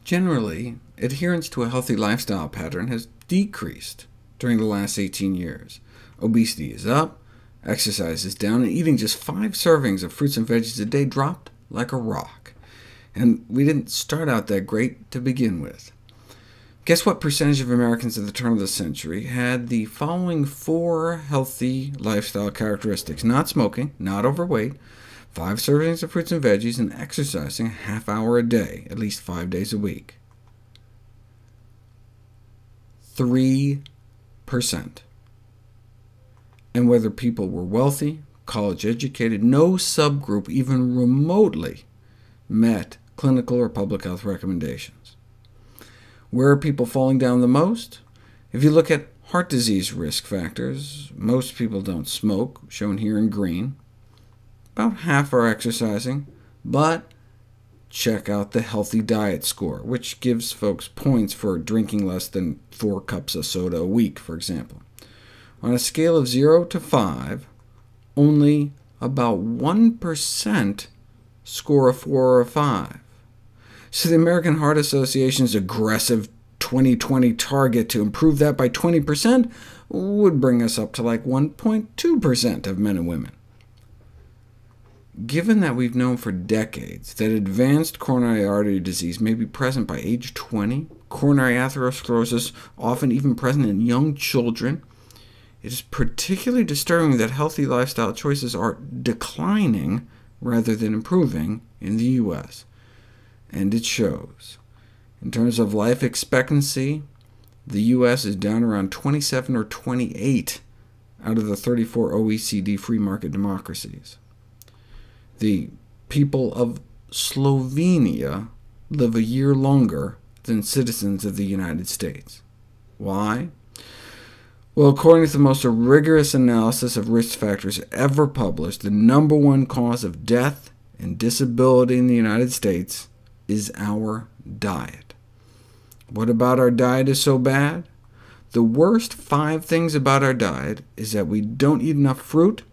Generally, adherence to a healthy lifestyle pattern has decreased during the last 18 years. Obesity is up, exercise is down, and eating just 5 servings of fruits and veggies a day dropped like a rock. And we didn't start out that great to begin with. Guess what percentage of Americans at the turn of the century had the following 4 healthy lifestyle characteristics: not smoking, not overweight, 5 servings of fruits and veggies, and exercising a half hour a day, at least 5 days a week? 3%. And whether people were wealthy, college-educated, no subgroup even remotely met clinical or public health recommendations. Where are people falling down the most? If you look at heart disease risk factors, most people don't smoke, shown here in green. About half are exercising, but check out the healthy diet score, which gives folks points for drinking less than 4 cups of soda a week, for example. On a scale of 0 to 5, only about 1% score a 4 or a 5. So the American Heart Association's aggressive 2020 target to improve that by 20% would bring us up to like 1.2% of men and women. Given that we've known for decades that advanced coronary artery disease may be present by age 20, coronary atherosclerosis often even present in young children, it is particularly disturbing that healthy lifestyle choices are declining rather than improving in the U.S., and it shows. In terms of life expectancy, the U.S. is down around 27 or 28 out of the 34 OECD free market democracies. The people of Slovenia live a year longer than citizens of the United States. Why? Well, according to the most rigorous analysis of risk factors ever published, the #1 cause of death and disability in the United States is our diet. What about our diet is so bad? The worst 5 things about our diet is that we don't eat enough fruit,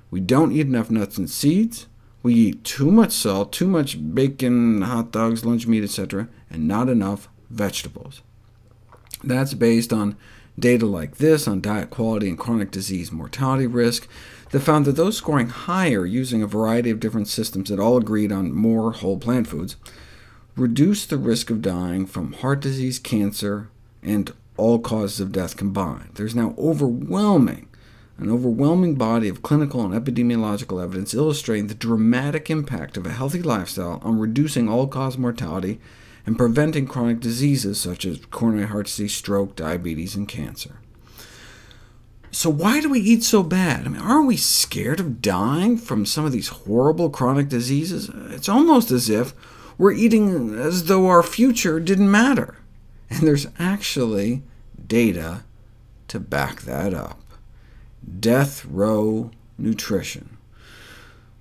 we don't eat enough nuts and seeds, we eat too much salt, too much bacon, hot dogs, lunch meat, etc., and not enough vegetables. That's based on data like this on diet quality and chronic disease mortality risk that found that those scoring higher using a variety of different systems that all agreed on more whole plant foods reduced the risk of dying from heart disease, cancer, and all causes of death combined. There's now an overwhelming body of clinical and epidemiological evidence illustrating the dramatic impact of a healthy lifestyle on reducing all-cause mortality and preventing chronic diseases such as coronary heart disease, stroke, diabetes, and cancer. So why do we eat so bad? I mean, aren't we scared of dying from some of these horrible chronic diseases? It's almost as if we're eating as though our future didn't matter. And there's actually data to back that up. Death row nutrition.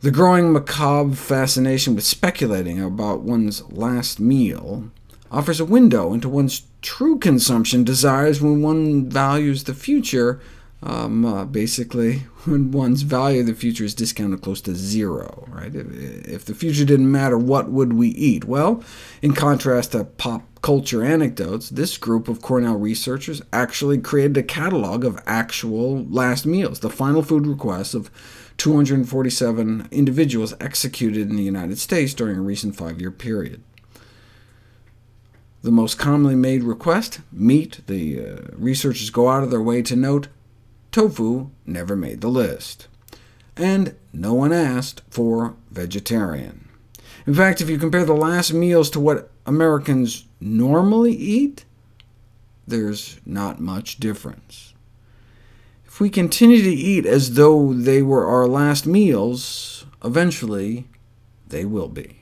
The growing macabre fascination with speculating about one's last meal offers a window into one's true consumption desires when one values the future, basically when one's value of the future is discounted close to 0. Right? If the future didn't matter, what would we eat? Well, in contrast to pop culture anecdotes, this group of Cornell researchers actually created a catalog of actual last meals, the final food requests of 247 individuals executed in the United States during a recent 5-year period. The most commonly made request, meat. The researchers go out of their way to note, tofu never made the list. And no one asked for vegetarian. In fact, if you compare the last meals to what Americans normally eat, there's not much difference. If we continue to eat as though they were our last meals, eventually they will be.